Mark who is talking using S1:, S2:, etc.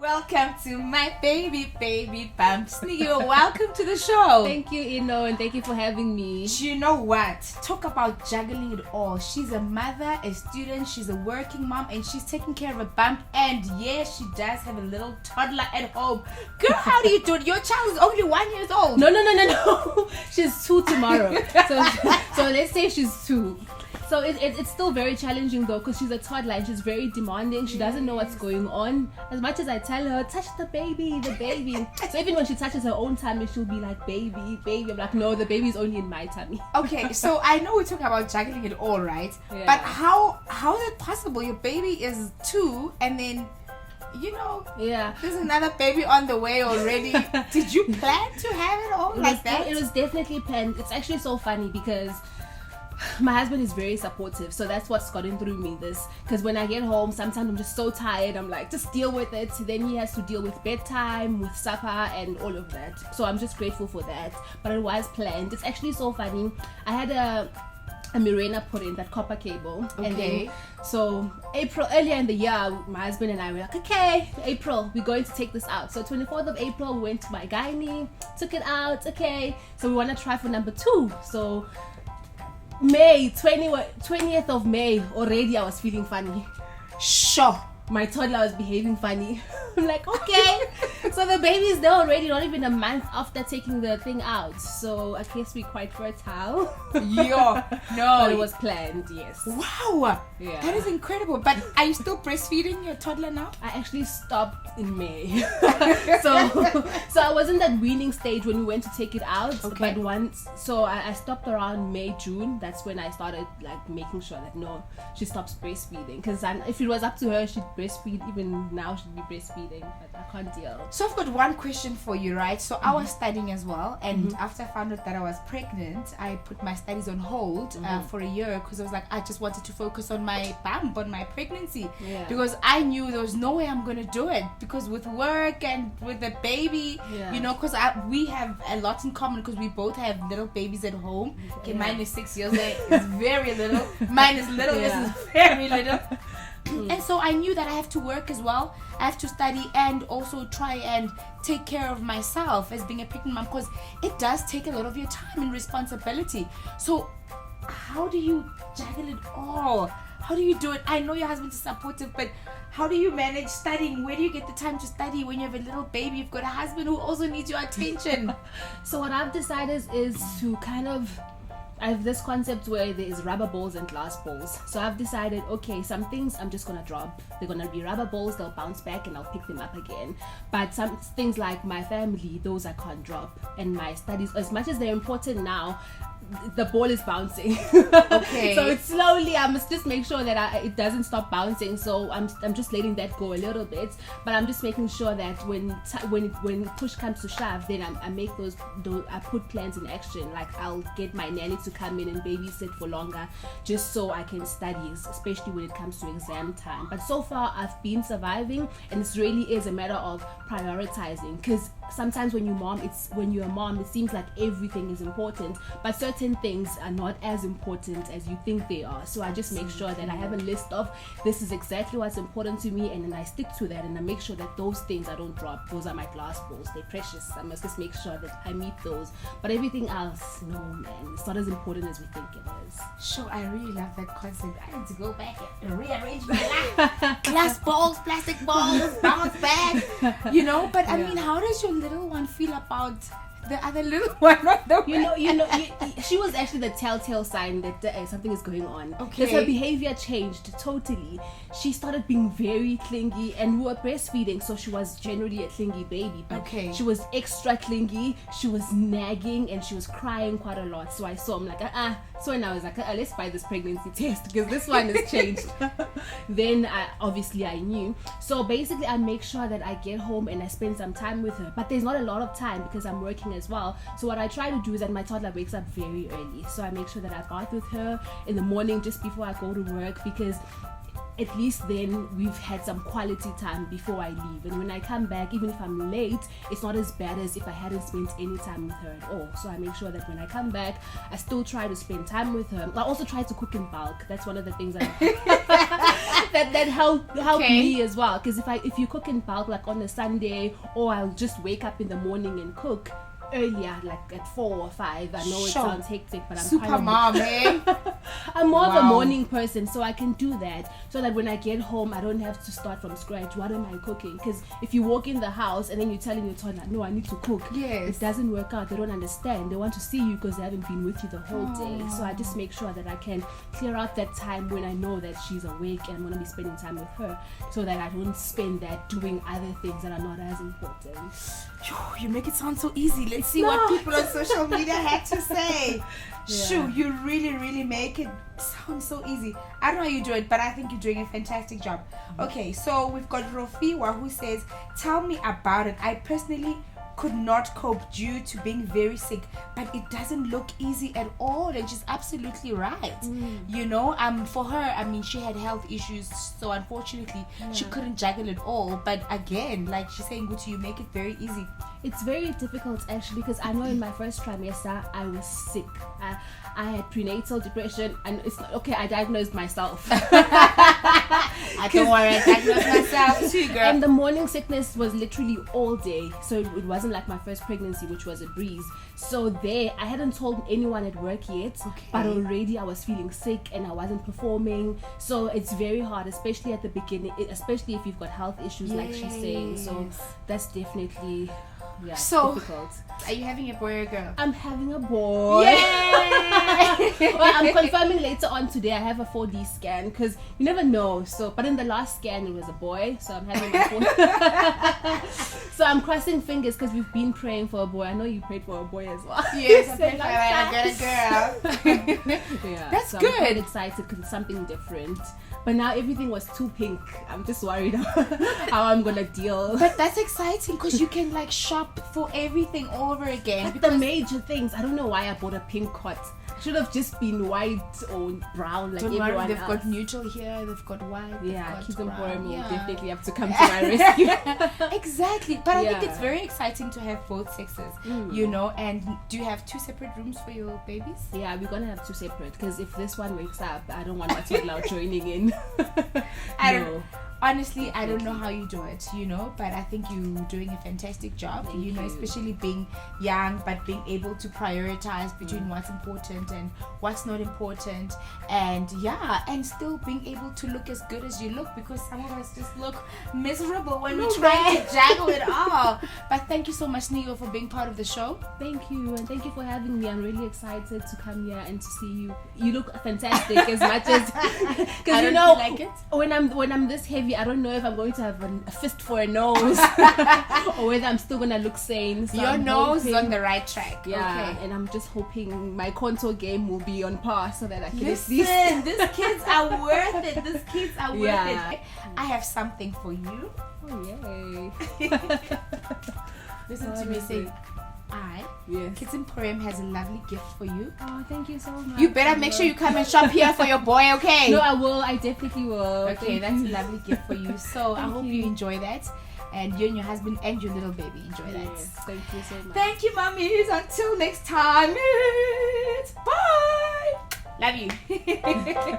S1: Welcome to my baby bump. Sinikiwe, welcome to the show.
S2: Thank you, Ino, and thank you for having me.
S1: Do you know what? Talk about juggling it all. She's a mother, a student, she's a working mom, and she's taking care of a bump. And yes, she does have a little toddler at home. Girl, how do you do it? Your child is only 1 year old.
S2: No. She's 2 tomorrow. So let's say she's 2. So it's still very challenging though, because she's a toddler and she's very demanding. She doesn't know what's going on. As much as I tell her, touch the baby. So even when she touches her own tummy, she'll be like, baby. I'm like, no, the baby's only in my tummy.
S1: Okay, so I know we're talking about juggling it all, right?
S2: Yeah.
S1: But how is it possible? Your baby is 2 and then,
S2: Yeah.
S1: there's another baby on the way already. Did you plan to have it all that?
S2: It was definitely planned. It's actually so funny because my husband is very supportive, so that's what's gotten through me this. Because when I get home, sometimes I'm just so tired, I'm like, just deal with it. Then he has to deal with bedtime, with supper, and all of that. So I'm just grateful for that. But it was planned. It's actually so funny. I had a Mirena put in, that copper cable.
S1: Okay.
S2: And then, so April, earlier in the year, my husband and I were like, okay, April, we're going to take this out. So 24th of April, we went to my gynae, took it out, okay. So we want to try for number 2. So May 20th of May, already I was feeling funny.
S1: Sure.
S2: My toddler was behaving funny. I'm like, okay. So the baby is there already, not even a month after taking the thing out. So I guess we're quite fertile.
S1: No.
S2: But it was planned, yes.
S1: Wow.
S2: Yeah.
S1: That is incredible. But are you still breastfeeding your toddler now?
S2: I actually stopped in May. so I was in that weaning stage when we went to take it out.
S1: Okay.
S2: But I stopped around May, June. That's when I started like making sure that no, she stops breastfeeding. Because if it was up to her, she'd breastfeed. Even now she'd be breastfeeding, but I can't deal.
S1: So I've got one question for you, right? So I was studying as well, and after I found out that I was pregnant, I put my studies on hold for a year because I was like, I just wanted to focus on my bump, on my pregnancy, because I knew there was no way I'm gonna do it, because with work and with the baby, because we have a lot in common, because we both have little babies at home. Okay, mine is 6 years old. It's very little. Mine is little. This is very little. And so I knew that I have to work as well. I have to study and also try and take care of myself as being a pregnant mom, because it does take a lot of your time and responsibility. So how do you juggle it all? How do you do it? I know your husband is supportive, but how do you manage studying? Where do you get the time to study when you have a little baby? You've got a husband who also needs your attention.
S2: So what I've decided is to I have this concept where there is rubber balls and glass balls. So I've decided, okay, some things I'm just gonna drop. They're gonna be rubber balls, they'll bounce back and I'll pick them up again. But some things like my family, those I can't drop. And my studies, as much as they're important now, the ball is bouncing.
S1: Okay.
S2: So it's slowly, I must just make sure that it doesn't stop bouncing. So I'm just letting that go a little bit, but I'm just making sure that when push comes to shove, then I make those I put plans in action. Like I'll get my nanny to come in and babysit for longer, just so I can study, especially when it comes to exam time. But so far I've been surviving, and it really is a matter of prioritizing, because sometimes when you're a mom, it seems like everything is important, but certain things are not as important as you think they are. So I just make sure that I have a list of, this is exactly what's important to me, and then I stick to that, and I make sure that those things I don't drop. Those are my glass balls, they're precious. I must just make sure that I meet those. But everything else, no man, it's not as important as we think it is.
S1: Sure, I really love that concept. I need to go back and rearrange my life. Glass balls, plastic balls, bounce back, But I mean, how does your little one feel about the other little one on the way?
S2: She was actually the telltale sign that something is going on.
S1: Okay.
S2: Because her behavior changed totally. She started being very clingy, and we were breastfeeding, so she was generally a clingy baby. But she was extra clingy. She was nagging, and she was crying quite a lot. So I saw, I'm like, So when I was like, let's buy this pregnancy test, because this one has changed. Then I knew. So basically, I make sure that I get home and I spend some time with her. But there's not a lot of time because I'm working as well. So what I try to do is that my toddler wakes up very early. So I make sure that I bath with her in the morning just before I go to work, because at least then we've had some quality time before I leave. And when I come back, even if I'm late, it's not as bad as if I hadn't spent any time with her at all. So I make sure that when I come back, I still try to spend time with her. I also try to cook in bulk. That's one of the things that help
S1: Okay.
S2: me as well. Because if you cook in bulk like on a Sunday, or I'll just wake up in the morning and cook earlier, like at 4 or 5. I know it
S1: Sure.
S2: sounds hectic, but I'm
S1: Super
S2: kind of
S1: mom, eh?
S2: I'm more of a
S1: Wow.
S2: morning person, so I can do that. So that when I get home, I don't have to start from scratch. What am I cooking? Because if you walk in the house and then you're telling your toddler, no, I need to cook.
S1: Yes.
S2: It doesn't work out. They don't understand. They want to see you because they haven't been with you the whole day. So I just make sure that I can clear out that time when I know that she's awake and I'm going to be spending time with her, so that I don't spend that doing other things that are not as important.
S1: Phew, you make it sound so easy. Let's see what
S2: not.
S1: people on social media had to say.
S2: Yeah.
S1: Shoo, you really make it sound so easy. I don't know how you do it, but I think you're doing a fantastic job. Okay, so we've got Rofiwa who says, tell me about it. I personally could not cope due to being very sick, but it doesn't look easy at all, and she's absolutely right. You know, for her, I mean, she had health issues, so unfortunately she couldn't juggle it all. But again, like she's saying, Gucci, you make it very easy.
S2: It's very difficult actually, because I know in my first trimester I was sick. I had prenatal depression, and it's not okay. I diagnosed myself.
S1: I don't worry, I diagnosed myself too, girl.
S2: And the morning sickness was literally all day, so it wasn't like my first pregnancy, which was a breeze. So there, I hadn't told anyone at work yet, but already I was feeling sick and I wasn't performing. So it's very hard, especially at the beginning, especially if you've got health issues, like she's saying. So that's definitely difficult.
S1: Are you having a boy or a girl?
S2: I'm having a boy.
S1: Yay!
S2: Well, I'm confirming later on today. I have a 4D scan because you never know. So, but in the last scan it was a boy, so I'm having my 4D. So I'm crossing fingers because we've been praying for a boy. I know you prayed for a boy as well.
S1: Yes, I prayed for a girl.
S2: Yeah,
S1: That's
S2: so
S1: good.
S2: I'm quite excited because it's something different. But now everything was too pink. I'm just worried how I'm gonna deal.
S1: But that's exciting because you can like shop for everything all over again.
S2: But the major things, I don't know why I bought a pink cot. Should have just been white or brown like
S1: don't
S2: everyone
S1: worry, they've
S2: else.
S1: got neutral here, they've got white.
S2: Yeah,
S1: they've
S2: Kids
S1: got
S2: and
S1: brown.
S2: Forum will
S1: Yeah.
S2: definitely have to come to my rescue.
S1: Exactly, but I think
S2: Yeah.
S1: it's very exciting to have both sexes, you know. And do you have 2 separate rooms for your babies?
S2: Yeah, we're gonna have 2 separate because if this one wakes up, I don't want my toddler joining in.
S1: Honestly, I don't know how you do it, you know, but I think you're doing a fantastic job,
S2: Thank
S1: you know,
S2: you.
S1: especially being young, but being able to prioritize between what's important and what's not important, and and still being able to look as good as you look, because some of us just look miserable when we're trying to juggle it all. But thank you so much, Neo, for being part of the show.
S2: Thank you, and thank you for having me. I'm really excited to come here and to see you. You look fantastic as much as because you know,
S1: like it.
S2: when I'm this heavy, I don't know if I'm going to have a fist for a nose or whether I'm still gonna look sane. So
S1: Your
S2: I'm
S1: nose is
S2: hoping-
S1: on the right track.
S2: Yeah,
S1: Okay.
S2: and I'm just hoping my contour game will be on par so that I can
S1: Listen,
S2: at least.
S1: these kids are worth it. These kids are worth
S2: Yeah.
S1: it. I have something for you.
S2: Oh yay!
S1: Listen to me say,
S2: Yes.
S1: Kids Emporium has a lovely gift for you.
S2: Oh, thank you so much.
S1: You better make sure you come and shop here for your boy, okay?
S2: No, I will. I definitely will.
S1: Okay,
S2: Thank
S1: that's
S2: you.
S1: a lovely gift for you. So I
S2: Thank
S1: hope
S2: you.
S1: you enjoy that. And you and your husband and your little baby enjoy that.
S2: Yes, thank you so much.
S1: Thank you, mummies. Until next time. Bye. Love you.